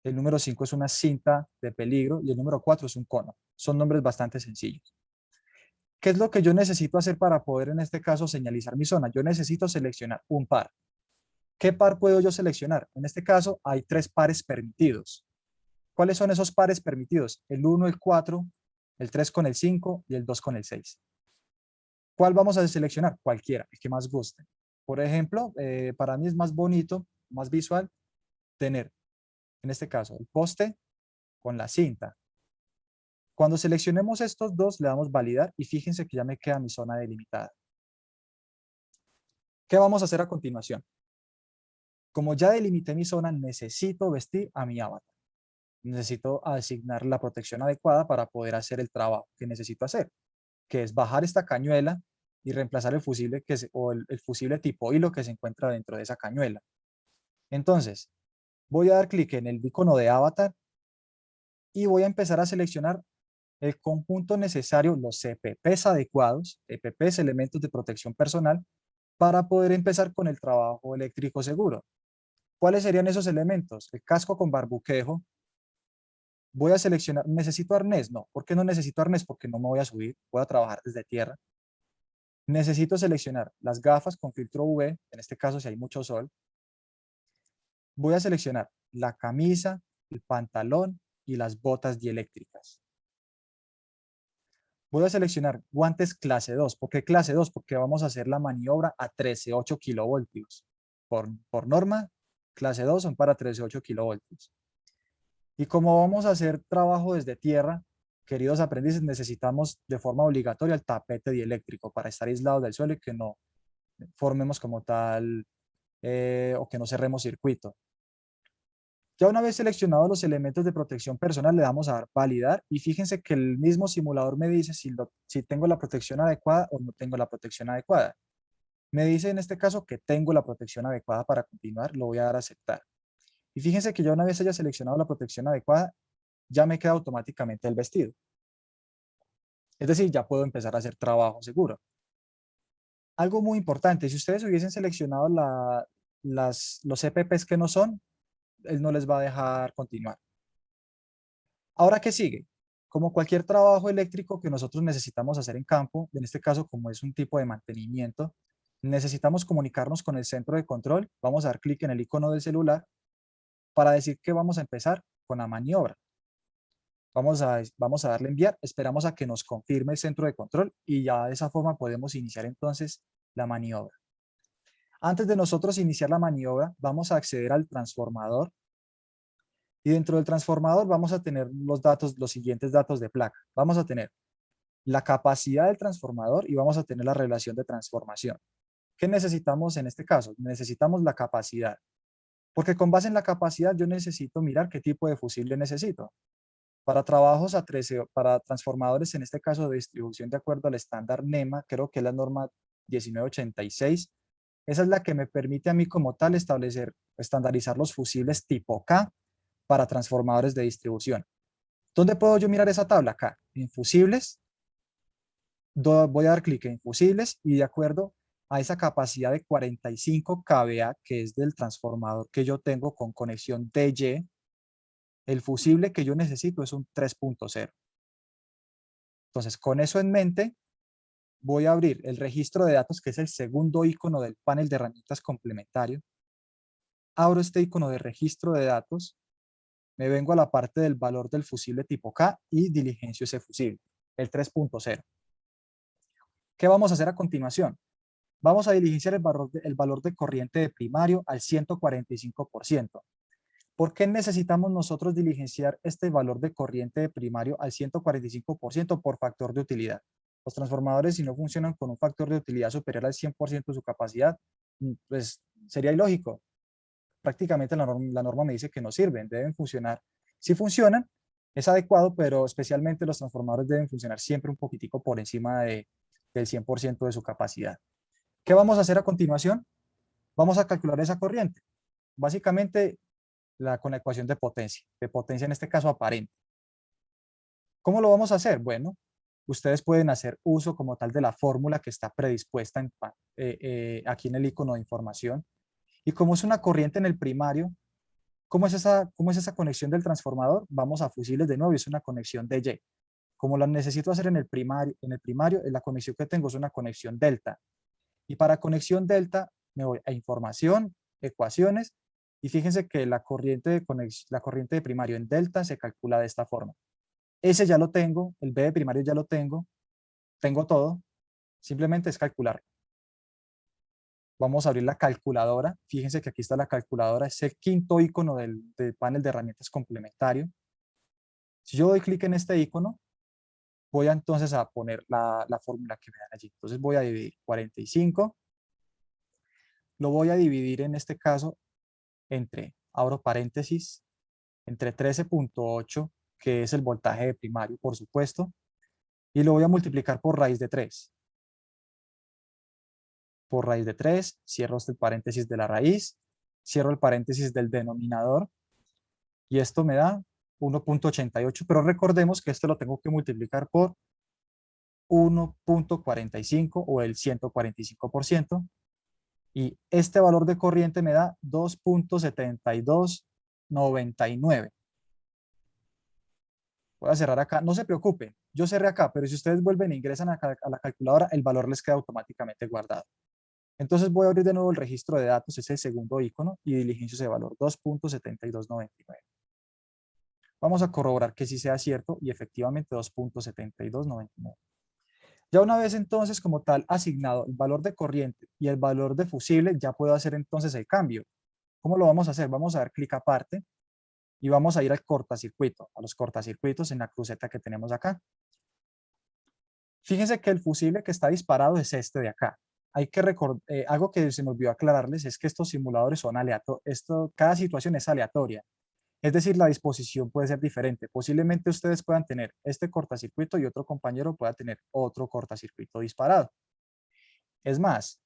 A: El número 5 es una cinta de peligro. Y el número 4 es un cono. Son nombres bastante sencillos. ¿Qué es lo que yo necesito hacer para poder, en este caso, señalizar mi zona? Yo necesito seleccionar un par. ¿Qué par puedo yo seleccionar? En este caso, hay 3 pares permitidos. ¿Cuáles son esos pares permitidos? El 1, el 4, el 3 con el 5 y el 2 con el 6. ¿Cuál vamos a seleccionar? Cualquiera, el que más guste. Por ejemplo, para mí es más bonito, más visual, tener, en este caso, el poste con la cinta. Cuando seleccionemos estos dos, le damos validar y fíjense que ya me queda mi zona delimitada. ¿Qué vamos a hacer a continuación? Como ya delimité mi zona, necesito vestir a mi avatar. Necesito asignar la protección adecuada para poder hacer el trabajo que necesito hacer, que es bajar esta cañuela y reemplazar el fusible el fusible tipo hilo que se encuentra dentro de esa cañuela. Entonces, voy a dar clic en el icono de avatar y voy a empezar a seleccionar el conjunto necesario, los EPPs adecuados, EPPs, elementos de protección personal, para poder empezar con el trabajo eléctrico seguro. ¿Cuáles serían esos elementos? El casco con barbuquejo. Voy a seleccionar, ¿necesito arnés? No. ¿Por qué no necesito arnés? Porque no me voy a subir, voy a trabajar desde tierra. Necesito seleccionar las gafas con filtro UV, en este caso si hay mucho sol. Voy a seleccionar la camisa, el pantalón y las botas dieléctricas. Voy a seleccionar guantes clase 2. ¿Por qué clase 2? Porque vamos a hacer la maniobra a 13,8 kilovoltios. Por norma, clase 2 son para 13,8 kilovoltios. Y como vamos a hacer trabajo desde tierra, queridos aprendices, necesitamos de forma obligatoria el tapete dieléctrico para estar aislados del suelo y que no formemos como tal o que no cerremos circuito. Ya una vez seleccionados los elementos de protección personal, le damos a dar validar y fíjense que el mismo simulador me dice si tengo la protección adecuada o no tengo la protección adecuada. Me dice en este caso que tengo la protección adecuada para continuar, lo voy a dar a aceptar. Y fíjense que ya una vez haya seleccionado la protección adecuada, ya me queda automáticamente el vestido. Es decir, ya puedo empezar a hacer trabajo seguro. Algo muy importante, si ustedes hubiesen seleccionado los EPPs que no son, él no les va a dejar continuar. Ahora, ¿qué sigue? Como cualquier trabajo eléctrico que nosotros necesitamos hacer en campo, en este caso como es un tipo de mantenimiento, necesitamos comunicarnos con el centro de control. Vamos a dar clic en el icono del celular para decir que vamos a empezar con la maniobra. Vamos a darle enviar, esperamos a que nos confirme el centro de control y ya de esa forma podemos iniciar entonces la maniobra. Antes de nosotros iniciar la maniobra, vamos a acceder al transformador y dentro del transformador vamos a tener los siguientes datos de placa. Vamos a tener la capacidad del transformador y vamos a tener la relación de transformación. ¿Qué necesitamos en este caso? Necesitamos la capacidad, porque con base en la capacidad yo necesito mirar qué tipo de fusible necesito. Para trabajos a 13, para transformadores, en este caso de distribución de acuerdo al estándar NEMA, creo que es la norma 1986, esa es la que me permite a mí como tal estandarizar los fusibles tipo K para transformadores de distribución. ¿Dónde puedo yo mirar esa tabla? Acá, en fusibles, voy a dar clic en fusibles y de acuerdo a esa capacidad de 45 kVA, que es del transformador que yo tengo con conexión DY, el fusible que yo necesito es un 3.0. Entonces, con eso en mente, voy a abrir el registro de datos, que es el segundo icono del panel de herramientas complementario. Abro este icono de registro de datos, me vengo a la parte del valor del fusible tipo K y diligencio ese fusible, el 3.0. ¿Qué vamos a hacer a continuación? Vamos a diligenciar el valor de corriente de primario al 145%. ¿Por qué necesitamos nosotros diligenciar este valor de corriente de primario al 145%? Por factor de utilidad. Los transformadores, si no funcionan con un factor de utilidad superior al 100% de su capacidad, pues sería ilógico. Prácticamente la norma me dice que no sirven, deben funcionar. Si funcionan, es adecuado, pero especialmente los transformadores deben funcionar siempre un poquitico por encima del 100% de su capacidad. ¿Qué vamos a hacer a continuación? Vamos a calcular esa corriente. Básicamente, con la ecuación de potencia en este caso aparente. ¿Cómo lo vamos a hacer? Bueno, ustedes pueden hacer uso como tal de la fórmula que está predispuesta aquí en el icono de información. Y como es una corriente en el primario, ¿cómo es esa conexión del transformador? Vamos a fusibles de nuevo y es una conexión DY. Como la necesito hacer en el primario, la conexión que tengo es una conexión delta. Y para conexión delta me voy a información, ecuaciones, y fíjense que la corriente de primario en delta se calcula de esta forma. Ese ya lo tengo, el B de primario ya lo tengo todo, simplemente es calcular. Vamos a abrir la calculadora, fíjense que aquí está la calculadora, es el quinto icono del panel de herramientas complementario. Si yo doy clic en este icono, voy entonces a poner la fórmula que me dan allí. Entonces voy a dividir 45, lo voy a dividir en este caso abro paréntesis, entre 13.8, que es el voltaje de primario, por supuesto, y lo voy a multiplicar por raíz de 3. Por raíz de 3, cierro este paréntesis de la raíz, cierro el paréntesis del denominador, y esto me da 1.88, pero recordemos que esto lo tengo que multiplicar por 1.45 o el 145%, y este valor de corriente me da 2.7299. Voy a cerrar acá, no se preocupen, yo cerré acá, pero si ustedes vuelven e ingresan a la calculadora, el valor les queda automáticamente guardado. Entonces voy a abrir de nuevo el registro de datos, es el segundo icono, y diligencio ese valor, 2.7299. Vamos a corroborar que sí sea cierto, y efectivamente 2.7299. Ya una vez entonces como tal asignado el valor de corriente y el valor de fusible, ya puedo hacer entonces el cambio. ¿Cómo lo vamos a hacer? Vamos a dar clic aparte, y vamos a ir al cortacircuito, a los cortacircuitos en la cruceta que tenemos acá. Fíjense que el fusible que está disparado es este de acá. Hay que algo que se me olvidó aclararles es que estos simuladores son aleatorios, cada situación es aleatoria. Es decir, la disposición puede ser diferente. Posiblemente ustedes puedan tener este cortacircuito y otro compañero pueda tener otro cortacircuito disparado. Es más,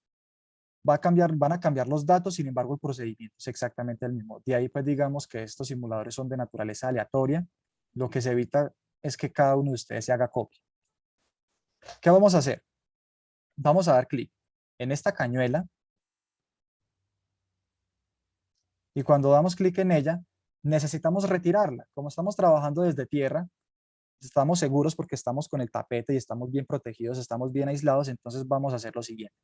A: van a cambiar los datos, sin embargo el procedimiento es exactamente el mismo. De ahí pues digamos que estos simuladores son de naturaleza aleatoria. Lo que se evita es que cada uno de ustedes se haga copia. ¿Qué vamos a hacer? Vamos a dar clic en esta cañuela y cuando damos clic en ella, necesitamos retirarla. Como estamos trabajando desde tierra, estamos seguros porque estamos con el tapete y estamos bien protegidos, estamos bien aislados, entonces vamos a hacer lo siguiente.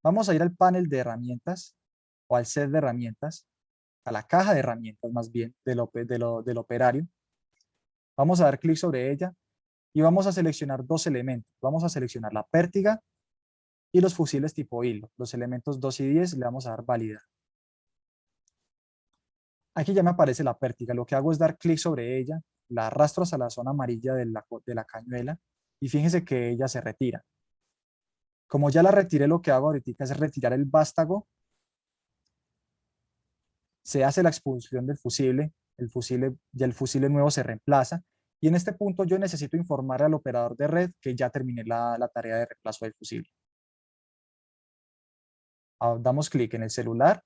A: Vamos a ir al panel de herramientas o al set de herramientas, a la caja de herramientas más bien del operario. Vamos a dar clic sobre ella y vamos a seleccionar dos elementos. Vamos a seleccionar la pértiga y los fusibles tipo hilo. Los elementos 2 y 10 le vamos a dar validar. Aquí ya me aparece la pértiga. Lo que hago es dar clic sobre ella, la arrastro hasta la zona amarilla de la cañuela y fíjense que ella se retira. Como ya la retiré, lo que hago ahorita es retirar el vástago. Se hace la expulsión del fusible, ya el fusible nuevo se reemplaza. Y en este punto yo necesito informar al operador de red que ya terminé la tarea de reemplazo del fusible. Damos clic en el celular,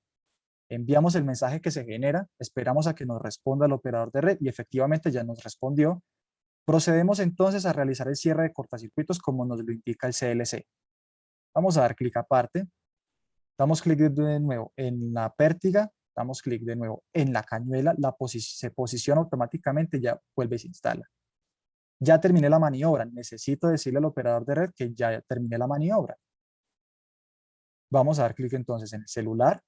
A: enviamos el mensaje que se genera, esperamos a que nos responda el operador de red y efectivamente ya nos respondió. Procedemos entonces a realizar el cierre de cortacircuitos como nos lo indica el CLC. Vamos a dar clic aparte, damos clic de nuevo en la pértiga, damos clic de nuevo en la cañuela, se posiciona automáticamente y ya vuelve y se instala. Ya terminé la maniobra, necesito decirle al operador de red que ya terminé la maniobra. Vamos a dar clic entonces en el celular,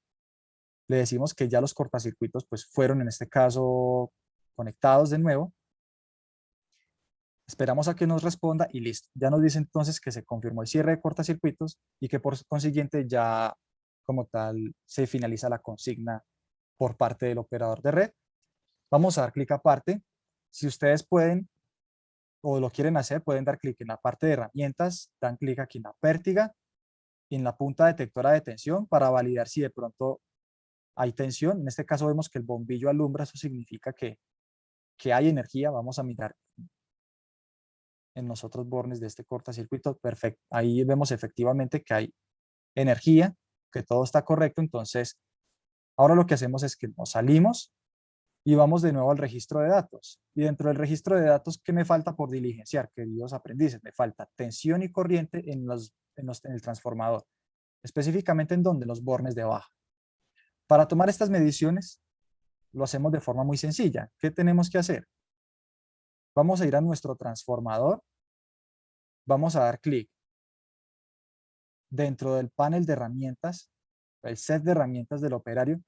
A: le decimos que ya los cortacircuitos pues fueron en este caso conectados de nuevo. Esperamos a que nos responda y listo. Ya nos dice entonces que se confirmó el cierre de cortacircuitos y que por consiguiente ya como tal se finaliza la consigna por parte del operador de red. Vamos a dar clic aparte. Si ustedes pueden o lo quieren hacer, pueden dar clic en la parte de herramientas, dan clic aquí en la pértiga y en la punta detectora de tensión para validar si de pronto hay tensión. En este caso vemos que el bombillo alumbra, eso significa que hay energía. Vamos a mirar en los otros bornes de este cortacircuito. Perfecto. Ahí vemos efectivamente que hay energía, que todo está correcto. Entonces, ahora lo que hacemos es que nos salimos y vamos de nuevo al registro de datos. Y dentro del registro de datos, ¿qué me falta por diligenciar, queridos aprendices? Me falta tensión y corriente en el transformador, específicamente en donde los bornes de baja. Para tomar estas mediciones, lo hacemos de forma muy sencilla. ¿Qué tenemos que hacer? Vamos a ir a nuestro transformador, vamos a dar clic dentro del panel de herramientas, el set de herramientas del operario,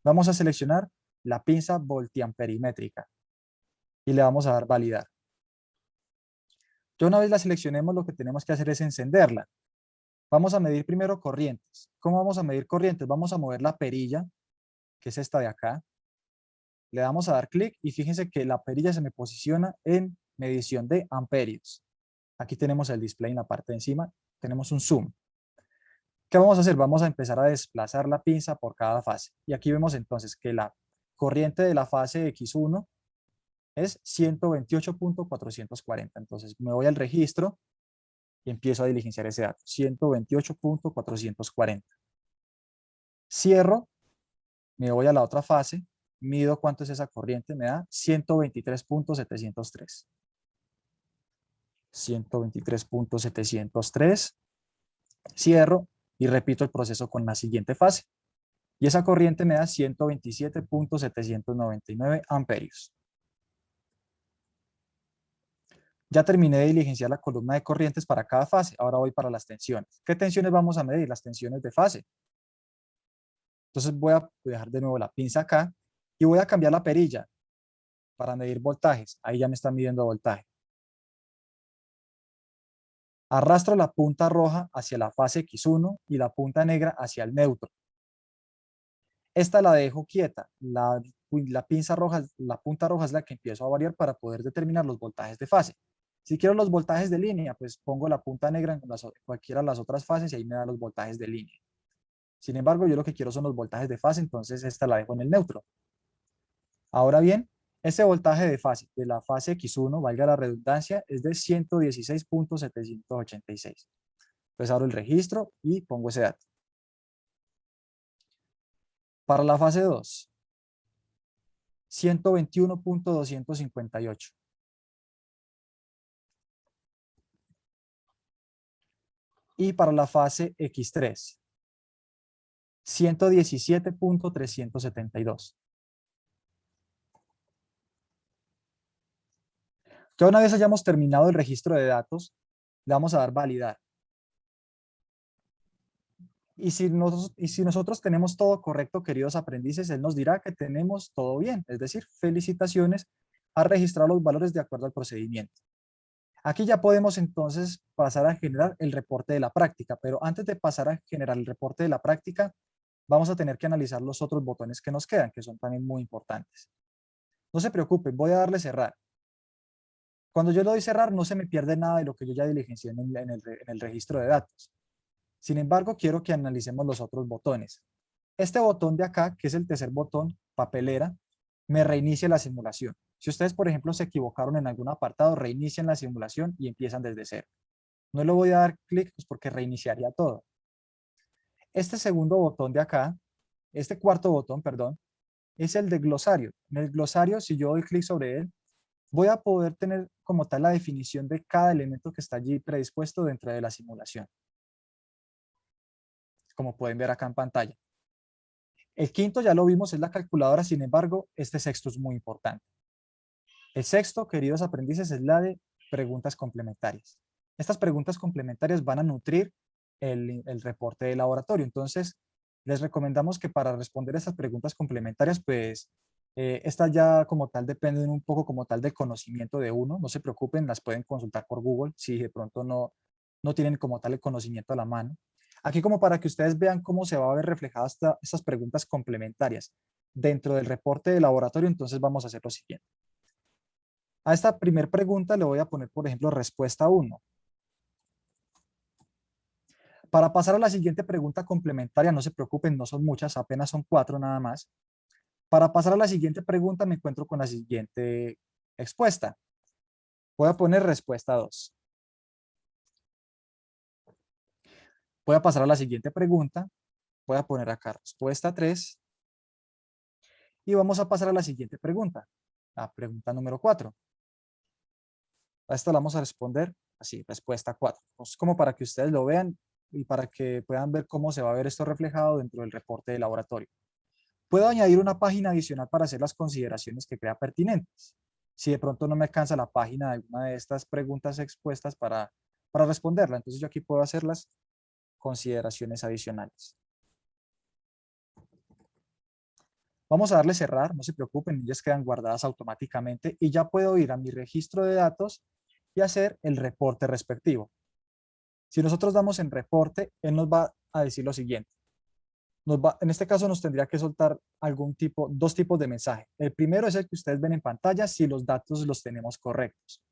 A: vamos a seleccionar la pinza voltiamperimétrica y le vamos a dar validar. Ya una vez la seleccionemos, lo que tenemos que hacer es encenderla. Vamos a medir primero corrientes. ¿Cómo vamos a medir corrientes? Vamos a mover la perilla, que es esta de acá. Le damos a dar clic y fíjense que la perilla se me posiciona en medición de amperios. Aquí tenemos el display en la parte de encima, tenemos un zoom. ¿Qué vamos a hacer? Vamos a empezar a desplazar la pinza por cada fase. Y aquí vemos entonces que la corriente de la fase X1 es 128.440. Entonces me voy al registro y empiezo a diligenciar ese dato, 128.440. Cierro, me voy a la otra fase, mido cuánto es esa corriente, me da 123.703. 123.703. Cierro y repito el proceso con la siguiente fase. Y esa corriente me da 127.799 amperios. Ya terminé de diligenciar la columna de corrientes para cada fase. Ahora voy para las tensiones. ¿Qué tensiones vamos a medir? Las tensiones de fase. Entonces voy a dejar de nuevo la pinza acá y voy a cambiar la perilla para medir voltajes. Ahí ya me está midiendo voltaje. Arrastro la punta roja hacia la fase X1 y la punta negra hacia el neutro. Esta la dejo quieta. La la pinza roja, la punta roja es la que empiezo a variar para poder determinar los voltajes de fase. Si quiero los voltajes de línea, pues pongo la punta negra en cualquiera de las otras fases y ahí me da los voltajes de línea. Sin embargo, yo lo que quiero son los voltajes de fase, entonces esta la dejo en el neutro. Ahora bien, este voltaje de fase de la fase X1, valga la redundancia, es de 116.786. Pues abro el registro y pongo ese dato. Para la fase 2, 121.258. Y para la fase X3, 117.372. Ya una vez hayamos terminado el registro de datos, le vamos a dar validar. Y si nosotros tenemos todo correcto, queridos aprendices, él nos dirá que tenemos todo bien. Es decir, felicitaciones, a registrar los valores de acuerdo al procedimiento. Aquí ya podemos entonces pasar a generar el reporte de la práctica, pero antes de pasar a generar el reporte de la práctica, vamos a tener que analizar los otros botones que nos quedan, que son también muy importantes. No se preocupen, voy a darle cerrar. Cuando yo le doy cerrar, no se me pierde nada de lo que yo ya diligencié en el registro de datos. Sin embargo, quiero que analicemos los otros botones. Este botón de acá, que es el tercer botón, papelera, me reinicia la simulación. Si ustedes, por ejemplo, se equivocaron en algún apartado, reinician la simulación y empiezan desde cero. No le voy a dar clic pues, porque reiniciaría todo. Este segundo botón de acá, este cuarto botón, perdón, es el de glosario. En el glosario, si yo doy clic sobre él, voy a poder tener como tal la definición de cada elemento que está allí predispuesto dentro de la simulación. Como pueden ver acá en pantalla. El quinto ya lo vimos, es la calculadora, sin embargo, este sexto es muy importante. El sexto, queridos aprendices, es la de preguntas complementarias. Estas preguntas complementarias van a nutrir el reporte de laboratorio. Entonces, les recomendamos que para responder estas preguntas complementarias, pues, estas ya como tal dependen un poco como tal del conocimiento de uno. No se preocupen, las pueden consultar por Google si de pronto no tienen como tal el conocimiento a la mano. Aquí como para que ustedes vean cómo se va a ver reflejadas estas preguntas complementarias dentro del reporte de laboratorio, entonces vamos a hacer lo siguiente. A esta primera pregunta le voy a poner, por ejemplo, respuesta 1. Para pasar a la siguiente pregunta complementaria, no se preocupen, no son muchas, apenas son 4 nada más. Para pasar a la siguiente pregunta me encuentro con la siguiente expuesta. Voy a poner respuesta 2. Voy a pasar a la siguiente pregunta. Voy a poner acá respuesta 3. Y vamos a pasar a la siguiente pregunta. La pregunta número 4. A esta la vamos a responder así, respuesta 4. Pues como para que ustedes lo vean y para que puedan ver cómo se va a ver esto reflejado dentro del reporte de laboratorio. Puedo añadir una página adicional para hacer las consideraciones que crea pertinentes. Si de pronto no me alcanza la página de alguna de estas preguntas expuestas para responderla, entonces yo aquí puedo hacer las consideraciones adicionales. Vamos a darle cerrar, no se preocupen, ellas quedan guardadas automáticamente y ya puedo ir a mi registro de datos y hacer el reporte respectivo. Si nosotros damos en reporte, él nos va a decir lo siguiente. En este caso nos tendría que soltar dos tipos de mensaje. El primero es el que ustedes ven en pantalla si los datos los tenemos correctos.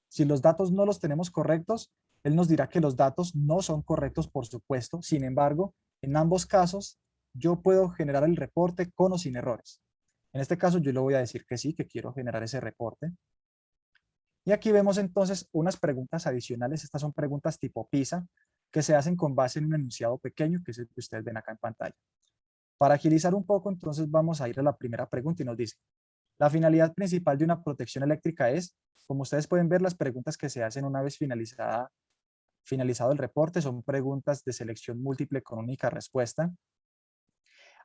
A: Si los datos no los tenemos correctos, él nos dirá que los datos no son correctos, por supuesto. Sin embargo, en ambos casos, yo puedo generar el reporte con o sin errores. En este caso, yo le voy a decir que sí, que quiero generar ese reporte. Y aquí vemos entonces unas preguntas adicionales. Estas son preguntas tipo PISA, que se hacen con base en un enunciado pequeño, que es el que ustedes ven acá en pantalla. Para agilizar un poco, entonces vamos a ir a la primera pregunta y nos dice, la finalidad principal de una protección eléctrica es, como ustedes pueden ver, las preguntas que se hacen una vez finalizado el reporte son preguntas de selección múltiple con única respuesta.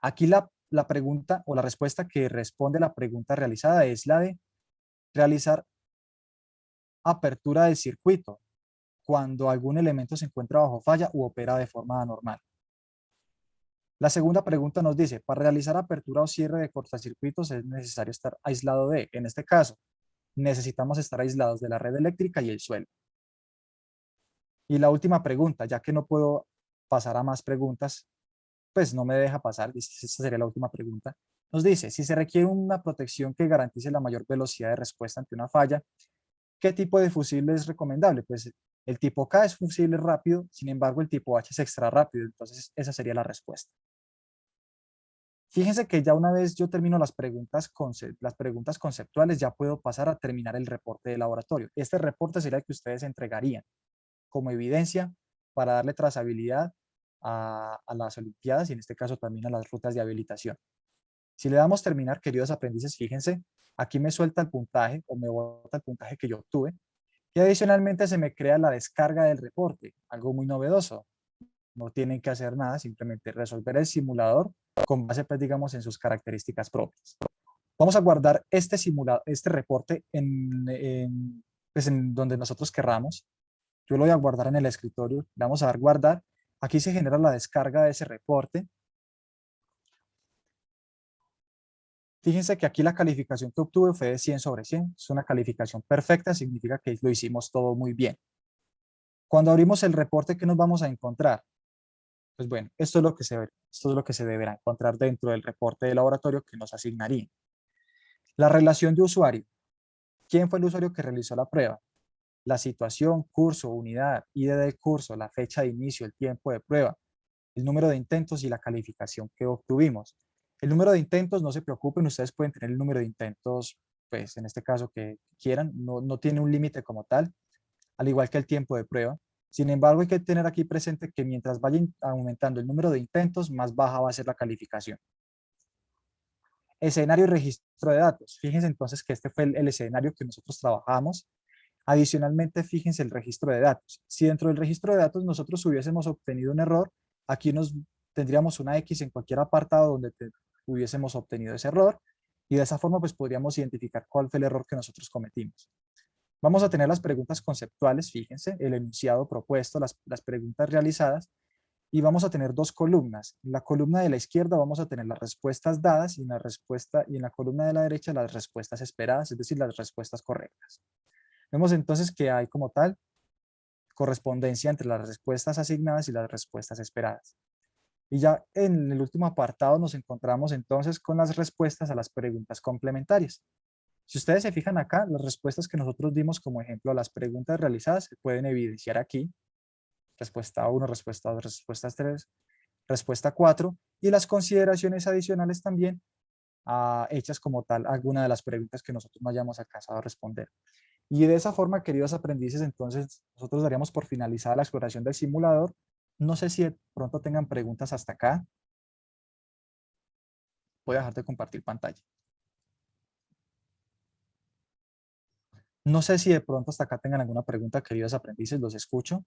A: Aquí la pregunta o la respuesta que responde a la pregunta realizada es la de realizar apertura del circuito cuando algún elemento se encuentra bajo falla u opera de forma anormal. La segunda pregunta nos dice, para realizar apertura o cierre de cortocircuitos es necesario estar aislado de, en este caso, necesitamos estar aislados de la red eléctrica y el suelo. Y la última pregunta, ya que no puedo pasar a más preguntas, pues no me deja pasar, esta sería la última pregunta. Nos dice, si se requiere una protección que garantice la mayor velocidad de respuesta ante una falla, ¿qué tipo de fusible es recomendable? Pues el tipo K es fusible rápido, sin embargo el tipo H es extra rápido, entonces esa sería la respuesta. Fíjense que ya una vez yo termino las preguntas conceptuales, ya puedo pasar a terminar el reporte de laboratorio. Este reporte sería el que ustedes entregarían como evidencia para darle trazabilidad a las Olimpiadas y en este caso también a las rutas de habilitación. Si le damos terminar, queridos aprendices, fíjense, aquí me suelta el puntaje o me bota el puntaje que yo obtuve y adicionalmente se me crea la descarga del reporte, algo muy novedoso. No tienen que hacer nada, simplemente resolver el simulador con base, pues, digamos, en sus características propias. Vamos a guardar este reporte pues, en donde nosotros querramos. Yo lo voy a guardar en el escritorio, le vamos a dar guardar. Aquí se genera la descarga de ese reporte. Fíjense que aquí la calificación que obtuve fue de 100 sobre 100. Es una calificación perfecta, significa que lo hicimos todo muy bien. Cuando abrimos el reporte, ¿qué nos vamos a encontrar? Pues bueno, esto es lo que se deberá encontrar dentro del reporte de laboratorio que nos asignaría. La relación de usuario. ¿Quién fue el usuario que realizó la prueba? La situación, curso, unidad, ID del curso, la fecha de inicio, el tiempo de prueba, el número de intentos y la calificación que obtuvimos. El número de intentos, no se preocupen, ustedes pueden tener el número de intentos, pues en este caso que quieran, no tiene un límite como tal, al igual que el tiempo de prueba. Sin embargo, hay que tener aquí presente que mientras vaya aumentando el número de intentos, más baja va a ser la calificación. Escenario y registro de datos. Fíjense entonces que este fue el escenario que nosotros trabajamos. Adicionalmente, fíjense el registro de datos. Si dentro del registro de datos nosotros hubiésemos obtenido un error, aquí tendríamos una X en cualquier apartado donde hubiésemos obtenido ese error y de esa forma pues podríamos identificar cuál fue el error que nosotros cometimos. Vamos a tener las preguntas conceptuales, fíjense, el enunciado propuesto, las preguntas realizadas, y vamos a tener dos columnas. En la columna de la izquierda vamos a tener las respuestas dadas y en la columna de la derecha las respuestas esperadas, es decir, las respuestas correctas. Vemos entonces que hay como tal correspondencia entre las respuestas asignadas y las respuestas esperadas. Y ya en el último apartado nos encontramos entonces con las respuestas a las preguntas complementarias. Si ustedes se fijan acá, las respuestas que nosotros dimos como ejemplo a las preguntas realizadas se pueden evidenciar aquí. Respuesta 1, respuesta 2, respuesta 3, respuesta 4 y las consideraciones adicionales también hechas como tal alguna de las preguntas que nosotros no hayamos alcanzado a responder. Y de esa forma, queridos aprendices, entonces nosotros daríamos por finalizada la exploración del simulador. No sé si de pronto tengan preguntas hasta acá. Voy a dejar de compartir pantalla. No sé si de pronto hasta acá tengan alguna pregunta, queridos aprendices, los escucho.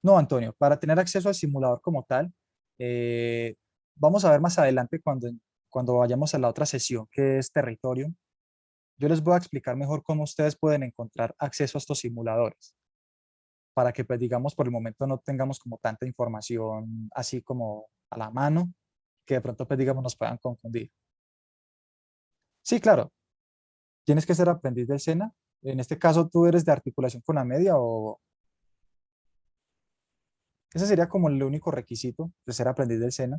A: No, Antonio, para tener acceso al simulador como tal, eh, vamos a ver más adelante cuando vayamos a la otra sesión, que es territorio. Yo les voy a explicar mejor cómo ustedes pueden encontrar acceso a estos simuladores, para que, pues, digamos, por el momento no tengamos como tanta información así como a la mano, que de pronto, pues, digamos, nos puedan confundir. Sí, claro, tienes que ser aprendiz del SENA. En este caso, ¿tú eres de articulación con la media o...? Ese sería como el único requisito de ser aprendiz del SENA.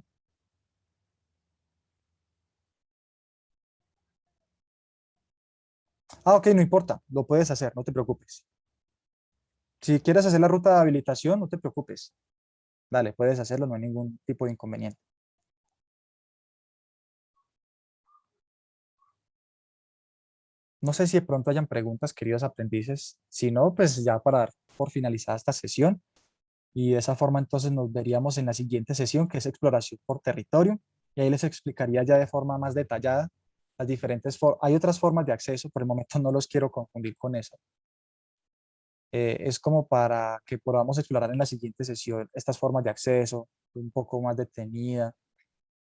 A: Ah, ok, no importa, lo puedes hacer, no te preocupes. Si quieres hacer la ruta de habilitación, no te preocupes. Dale, puedes hacerlo, no hay ningún tipo de inconveniente. No sé si de pronto hayan preguntas, queridos aprendices. Si no, pues ya para dar por finalizada esta sesión. Y de esa forma entonces nos veríamos en la siguiente sesión, que es exploración por territorio. Y ahí les explicaría ya de forma más detallada las diferentes formas. Hay otras formas de acceso, por el momento no los quiero confundir con eso. Es como para que podamos explorar en la siguiente sesión estas formas de acceso, un poco más detenida,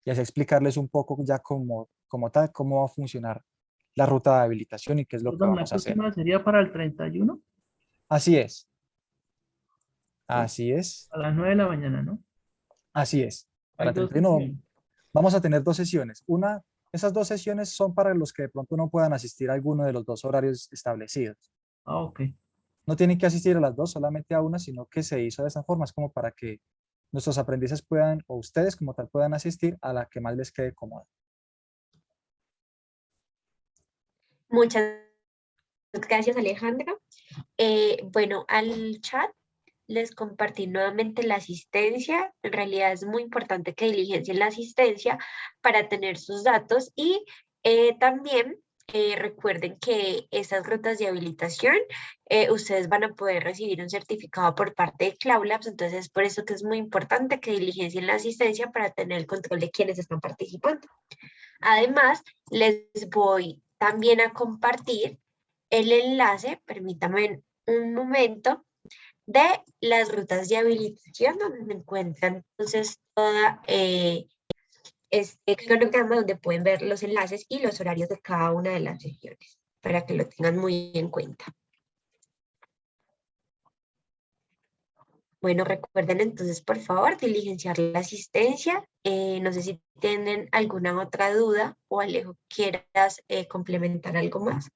A: y así explicarles un poco ya como tal, cómo va a funcionar la ruta de habilitación y qué es lo que
C: Perdón, la
A: vamos a hacer.
C: próxima sería para el 31,
A: Así es,
C: ¿sí?
A: así es,
C: A las 9 de la mañana, ¿no?
A: así es.
C: Hay
A: Para
C: dos
A: 31
C: sesiones.
A: vamos a tener dos sesiones. Esas dos sesiones son para los que de pronto no puedan asistir a alguno de los dos horarios establecidos.
C: Ah, ok.
A: no tienen que asistir a las dos, solamente a una, sino que se hizo de esa forma, es como para que nuestros aprendices puedan, o ustedes como tal, puedan asistir a la que más les quede cómoda.
B: Muchas gracias, Alejandra. Bueno, al chat les compartí nuevamente la asistencia. En realidad es muy importante que diligencien la asistencia para tener sus datos y también recuerden que estas rutas de habilitación ustedes van a poder recibir un certificado por parte de Cloud Labs, entonces es por eso que es muy importante que diligencien la asistencia para tener el control de quienes están participando. Además, les voy también a compartir el enlace, permítanme un momento, de las rutas de habilitación donde encuentran entonces toda este cronograma donde pueden ver los enlaces y los horarios de cada una de las regiones para que lo tengan muy en cuenta. Bueno, recuerden entonces, por favor, diligenciar la asistencia. No sé si tienen alguna otra duda o Alejo quieras complementar algo más.